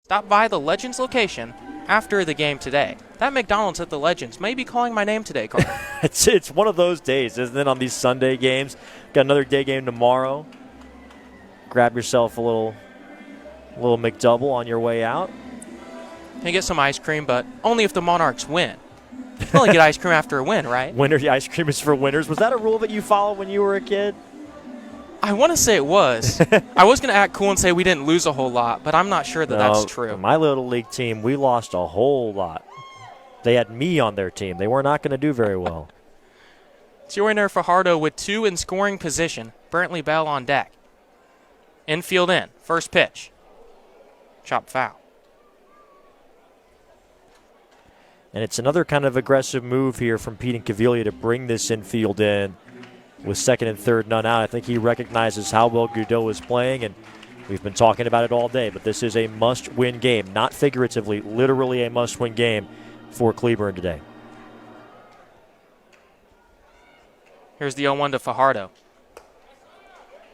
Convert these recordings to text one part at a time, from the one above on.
Stop by the Legends location after the game today. That McDonald's at the Legends may be calling my name today, Carl. It's one of those days, isn't it, on these Sunday games? Got another day game tomorrow. Grab yourself a little McDouble on your way out. And get some ice cream, but only if the Monarchs win. You can only get ice cream after a win, right? Winner ice cream is for winners. Was that a rule that you followed when you were a kid? I want to say it was. I was going to act cool and say we didn't lose a whole lot, but I'm not sure that that's true. My Little League team, we lost a whole lot. They had me on their team. They were not going to do very well. It's Yoiner Fajardo with 2 in scoring position. Brantley Bell on deck. Infield in. First pitch. Chop foul. And it's another kind of aggressive move here from Pete and Caviglia to bring this infield in with second and third none out. I think he recognizes how well Godot is playing, and we've been talking about it all day, but this is a must-win game, not figuratively, literally a must-win game for Cleburne today. Here's the 0-1 to Fajardo.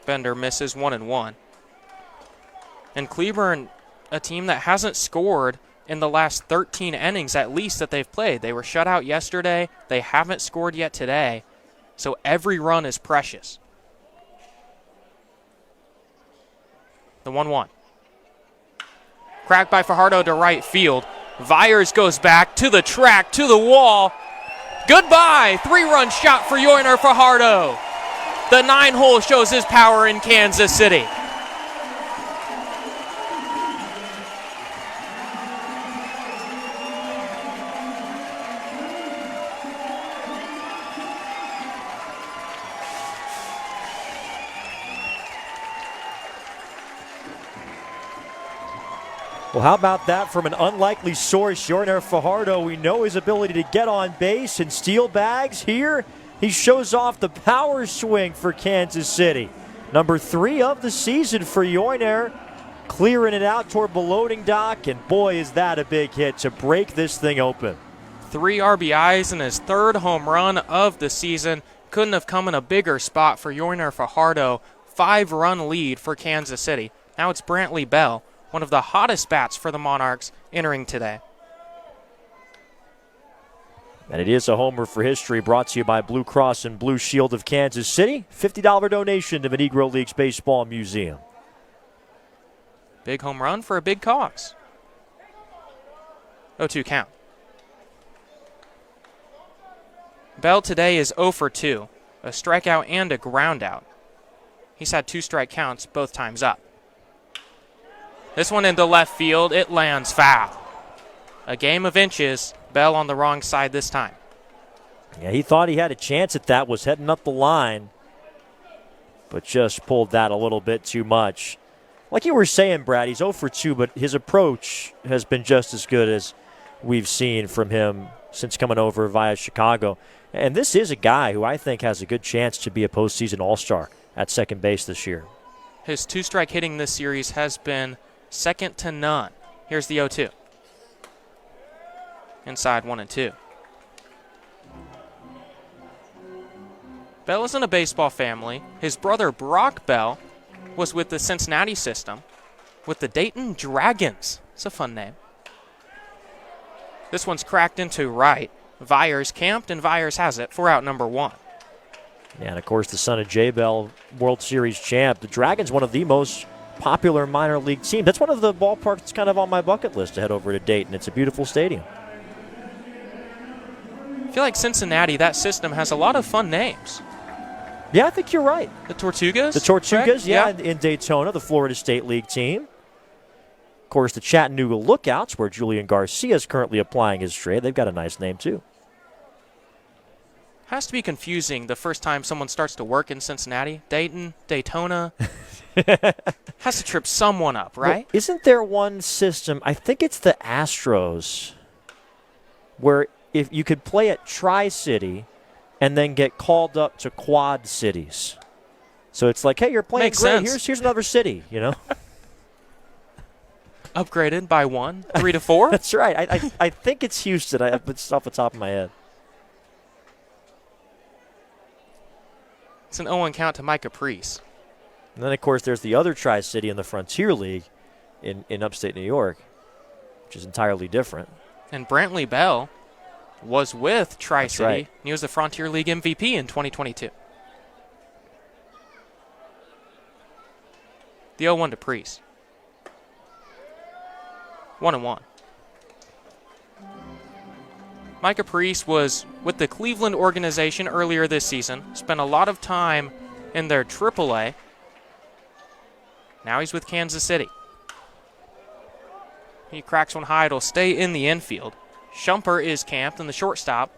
Bender misses 1-1. And Cleburne, a team that hasn't scored in the last 13 innings at least that they've played. They were shut out yesterday. They haven't scored yet today. So every run is precious. The 1-1. Cracked by Fajardo to right field. Viers goes back to the track, to the wall. Goodbye! 3-run shot for Yoiner Fajardo. The 9-hole shows his power in Kansas City. Well, how about that from an unlikely source? Yoiner Fajardo, we know his ability to get on base and steal bags. Here, he shows off the power swing for Kansas City. Number 3 of the season for Yoiner, clearing it out toward the loading dock, and boy, is that a big hit to break this thing open. 3 RBIs and his 3rd home run of the season. Couldn't have come in a bigger spot for Yoiner Fajardo. 5-run lead for Kansas City. Now it's Brantley Bell, one of the hottest bats for the Monarchs, entering today. And it is a homer for history, brought to you by Blue Cross and Blue Shield of Kansas City. $50 donation to the Negro Leagues Baseball Museum. Big home run for a big cause. 0-2 count. Bell today is 0 for 2, a strikeout and a groundout. He's had 2 strike counts both times up. This one into left field, it lands foul. A game of inches, Bell on the wrong side this time. Yeah, he thought he had a chance at that, was heading up the line, but just pulled that a little bit too much. Like you were saying, Brad, he's 0 for 2, but his approach has been just as good as we've seen from him since coming over via Chicago. And this is a guy who I think has a good chance to be a postseason all-star at second base this year. His 2-strike hitting this series has been second to none. Here's the 0-2. Inside 1-2. Bell is in a baseball family. His brother Brock Bell was with the Cincinnati system with the Dayton Dragons. It's a fun name. This one's cracked into right. Viers camped, and Viers has it for out number 1. Yeah, and of course the son of Jay Bell, World Series champ. The Dragons, one of the most popular minor league teams. That's one of the ballparks that's kind of on my bucket list to head over to Dayton. It's a beautiful stadium. I feel like Cincinnati, that system has a lot of fun names. Yeah, I think you're right. The Tortugas? The Tortugas, correct? yeah, in Daytona, the Florida State League team. Of course, the Chattanooga Lookouts, where Julian Garcia is currently applying his trade. They've got a nice name, too. Has to be confusing the first time someone starts to work in Cincinnati. Dayton, Daytona. Has to trip someone up, right? Well, isn't there one system, I think it's the Astros, where if you could play at Tri-City and then get called up to Quad Cities. So it's like, hey, you're playing Makes great. sense. Here's another city, you know? Upgraded by 1, 3 to 4? That's right. I think it's Houston. It's off the top of my head. It's an 0-1 count to Mike Caprice. And then, of course, there's the other Tri-City in the Frontier League in upstate New York. which is entirely different. And Brantley Bell was with Tri-City. Right. And he was the Frontier League MVP in 2022. The 0-1 to Priest. 1-1. Micah Priest was with the Cleveland organization earlier this season. Spent a lot of time in their AAA. Now he's with Kansas City. He cracks one high. It'll stay in the infield. Shumper is camped, and the shortstop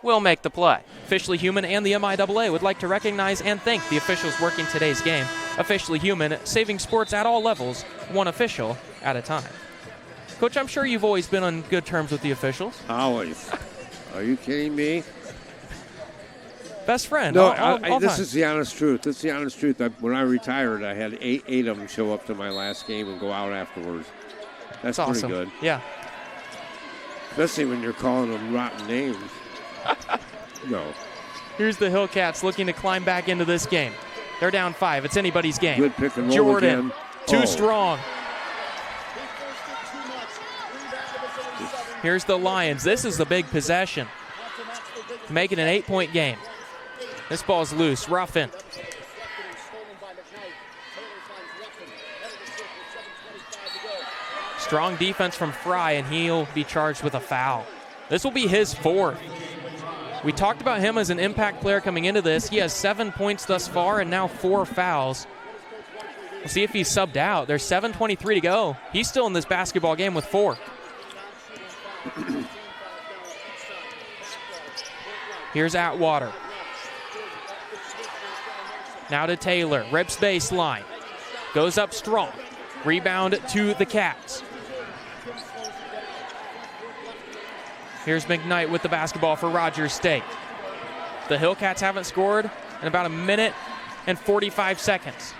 will make the play. Officially Human and the MIAA would like to recognize and thank the officials working today's game. Officially Human, saving sports at all levels, one official at a time. Coach, I'm sure you've always been on good terms with the officials. Always. Are you kidding me? Best friend. No, all this time. is the honest truth. This is the honest truth. When I retired, I had eight of them show up to my last game and go out afterwards. That's pretty awesome. good. Yeah. Especially when you're calling them rotten names. No. Here's the Hillcats looking to climb back into this game. They're down 5. It's anybody's game. Good pick and roll Jordan, again. too strong. Here's the Lions. This is the big possession. Make it an 8-point game. This ball's loose. Ruffin. Strong defense from Fry, and he'll be charged with a foul. This will be his 4th. We talked about him as an impact player coming into this. He has 7 points thus far and now 4 fouls. We'll see if he's subbed out. There's 7:23 to go. He's still in this basketball game with 4. Here's Atwater. Now to Taylor. Rips baseline. Goes up strong. Rebound to the Cats. Here's McKnight with the basketball for Rogers State. The Hillcats haven't scored in about a minute and 45 seconds.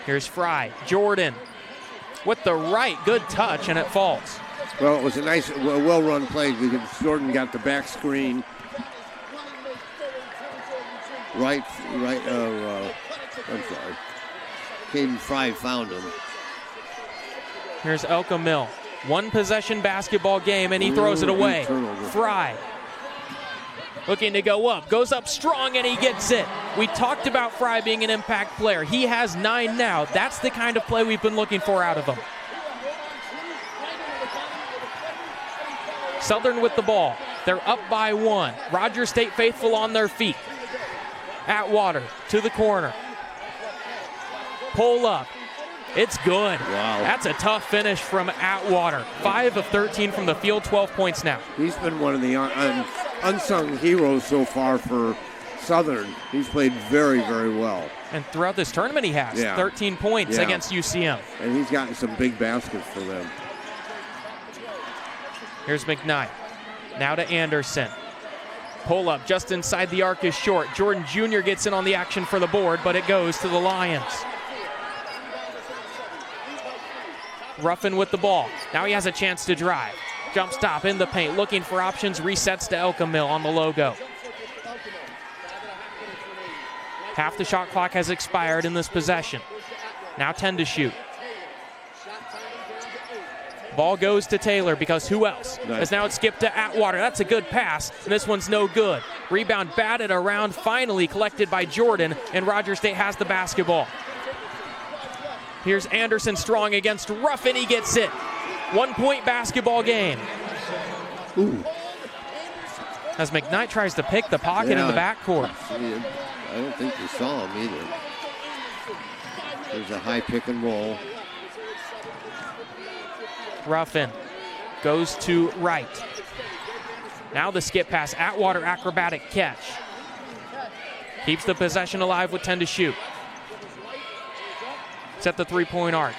Here's Fry. Jordan with the right. Good touch, and it falls. Well, it was a nice, well-run play because Jordan got the back screen. I'm sorry. Caden Fry found him. Here's Elka Mill. One possession basketball game, and he throws it away. Fry looking to go up. Goes up strong, and he gets it. We talked about Fry being an impact player. He has 9 now. That's the kind of play we've been looking for out of him. Southern with the ball. They're up by 1. Rogers State faithful on their feet. Atwater to the corner. Pull up. It's good. Wow. That's a tough finish from Atwater. 5 of 13 from the field, 12 points now. He's been one of the unsung heroes so far for Southern. He's played very, very well. And throughout this tournament he has. Yeah. 13 points against UCM. And he's gotten some big baskets for them. Here's McKnight. Now to Anderson. Pull up just inside the arc is short. Jordan Jr. gets in on the action for the board, but it goes to the Lions. Ruffin with the ball. Now he has a chance to drive. Jump stop in the paint, looking for options. Resets to Elka Mill on the logo. Half the shot clock has expired in this possession. Now 10 to shoot. Ball goes to Taylor because who else? Nice. As now it's skipped to Atwater. That's a good pass, and this one's no good. Rebound batted around, finally collected by Jordan, and Rogers State has the basketball. Here's Anderson strong against Ruffin. He gets it. 1-point basketball game. Ooh. As McKnight tries to pick the pocket in the backcourt. I don't think they saw him either. There's a high pick and roll. Ruffin goes to right. Now the skip pass. Atwater acrobatic catch. Keeps the possession alive with 10 to shoot. Set the 3-point arc.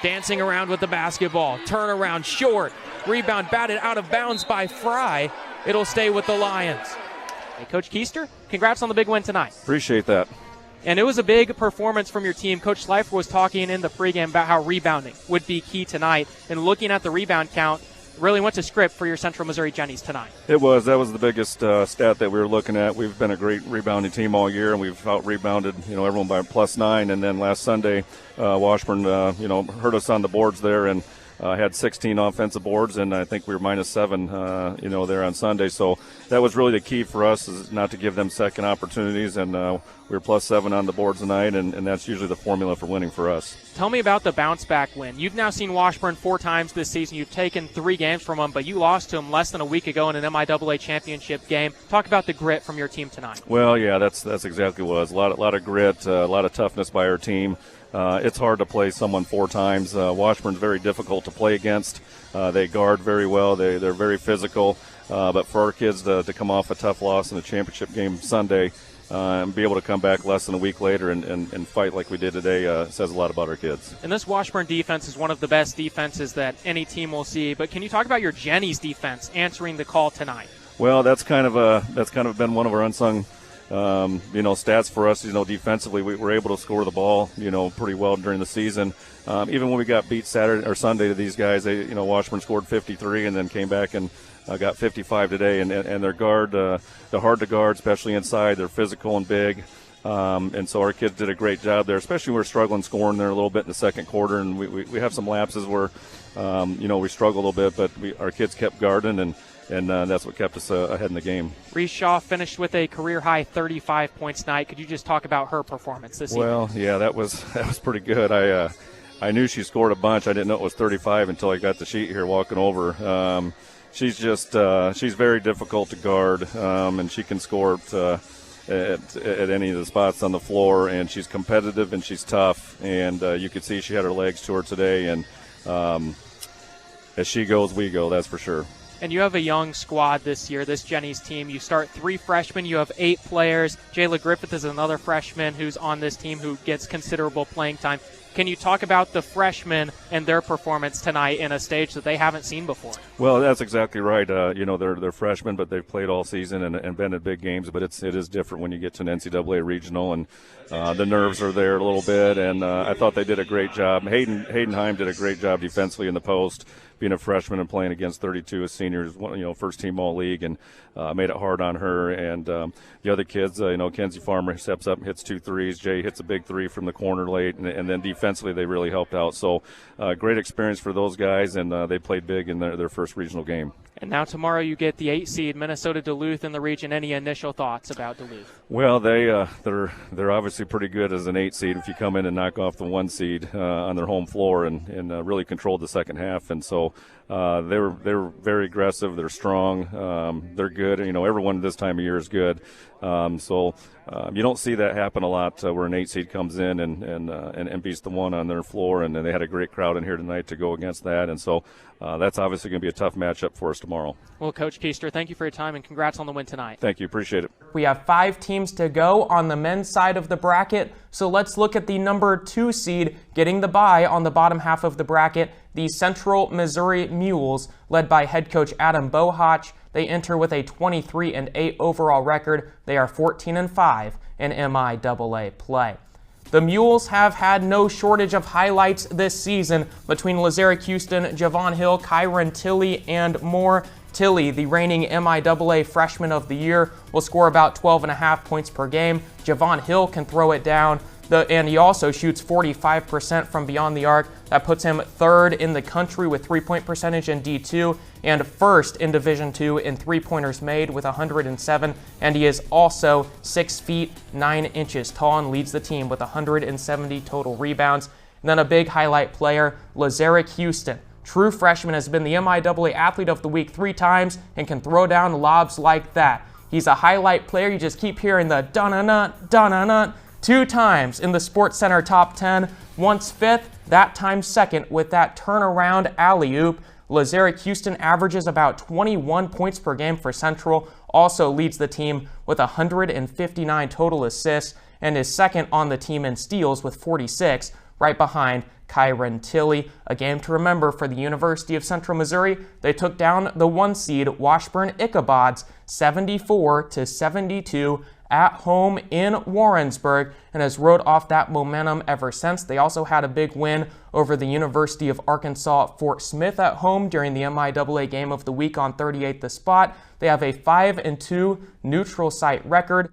Dancing around with the basketball. Turnaround short. Rebound batted out of bounds by Fry. It'll stay with the Lions. Hey, Coach Keister, congrats on the big win tonight. Appreciate that. And it was a big performance from your team. Coach Schleifer was talking in the pregame about how rebounding would be key tonight. And looking at the rebound count, really went to script for your Central Missouri Jennies tonight. That was the biggest stat that we were looking at. We've been a great rebounding team all year, and we've out-rebounded, everyone by +9. And then last Sunday, Washburn, hurt us on the boards there and had 16 offensive boards, and I think we were -7, there on Sunday. So that was really the key for us, is not to give them second opportunities, and we were +7 on the boards tonight, and that's usually the formula for winning for us. Tell me about the bounce-back win. You've now seen Washburn 4 times this season. You've taken 3 games from them, but you lost to them less than a week ago in an MIAA championship game. Talk about the grit from your team tonight. Well, yeah, that's exactly what it was. A lot of grit, a lot of toughness by our team. It's hard to play someone 4 times. Washburn's very difficult to play against. They guard very well. They're very physical. But for our kids to come off a tough loss in a championship game Sunday and be able to come back less than a week later and fight like we did today says a lot about our kids. And this Washburn defense is one of the best defenses that any team will see. But can you talk about your Jennies defense answering the call tonight? Well, that's kind of been one of our unsung stats for us. Defensively, we were able to score the ball, pretty well during the season. Even when we got beat Saturday or Sunday to these guys, Washburn scored 53 and then came back and got 55 today. And their guard, they're hard to guard, especially inside. They're physical and big. And so our kids did a great job there, especially when we were struggling scoring there a little bit in the second quarter. And we have some lapses where, we struggle a little bit, but our kids kept guarding and that's what kept us ahead in the game. Reese Shaw finished with a career-high 35 points tonight. Could you just talk about her performance this evening? Well, yeah, that was pretty good. I knew she scored a bunch. I didn't know it was 35 until I got the sheet here walking over. She's very difficult to guard, and she can score at any of the spots on the floor, and she's competitive and she's tough, and you could see she had her legs to her today, and as she goes, we go, that's for sure. And you have a young squad this year, this Jennies team. You start 3 freshmen. You have 8 players. Jayla Griffith is another freshman who's on this team who gets considerable playing time. Can you talk about the freshmen and their performance tonight in a stage that they haven't seen before? Well, that's exactly right. They're freshmen, but they've played all season and been at big games. But it is different when you get to an NCAA regional, and the nerves are there a little bit. And I thought they did a great job. Hayden Heim did a great job defensively in the post, being a freshman and playing against 32 as seniors, first team all league, and made it hard on her. And the other kids, Kenzie Farmer steps up and hits 2 threes. Jay hits a big 3 from the corner late, and then defensively they really helped out. So great experience for those guys, and they played big in their first regional game. And now tomorrow you get the 8 seed Minnesota Duluth in the region. Any initial thoughts about Duluth? Well, they're obviously pretty good as an 8 seed if you come in and knock off the 1 seed on their home floor and really controlled the second half. And so they were very aggressive. They're strong. They're good. Everyone this time of year is good. So you don't see that happen a lot where an 8 seed comes in and beats the 1 on their floor. And they had a great crowd in here tonight to go against that. And so that's obviously going to be a tough matchup for us tomorrow. Well, Coach Keister, thank you for your time and congrats on the win tonight. Thank you. Appreciate it. We have 5 teams to go on the men's side of the bracket. So let's look at the number 2 seed getting the bye on the bottom half of the bracket, the Central Missouri Mules, led by head coach Adam Bohach. They enter with a 23-8 overall record. They are 14-5 in MIAA play. The Mules have had no shortage of highlights this season between Lazarick Houston, Javon Hill, Kyron Tilley, and more. Tilley, the reigning MIAA Freshman of the Year, will score about 12.5 points per game. Javon Hill can throw it down, and he also shoots 45% from beyond the arc. That puts him 3rd in the country with 3-point percentage in D2 and 1st in Division II in 3-pointers made with 107. And he is also 6 feet 9 inches tall and leads the team with 170 total rebounds. And then a big highlight player, Lazarick Houston. True freshman, has been the MIAA Athlete of the Week 3 times and can throw down lobs like that. He's a highlight player. You just keep hearing the dun-a-nut, dun-a-nut 2 times in the Sports Center top 10, once 5th, that time 2nd with that turnaround alley-oop. Lazarick Houston averages about 21 points per game for Central, also leads the team with 159 total assists, and is 2nd on the team in steals with 46, right behind Kyron Tilley. A game to remember for the University of Central Missouri. They took down the 1 seed Washburn Ichabods 74-72 at home in Warrensburg and has rode off that momentum ever since. They also had a big win over the University of Arkansas Fort Smith at home during the MIAA game of the week on 38th the spot. They have a 5-2 neutral site record.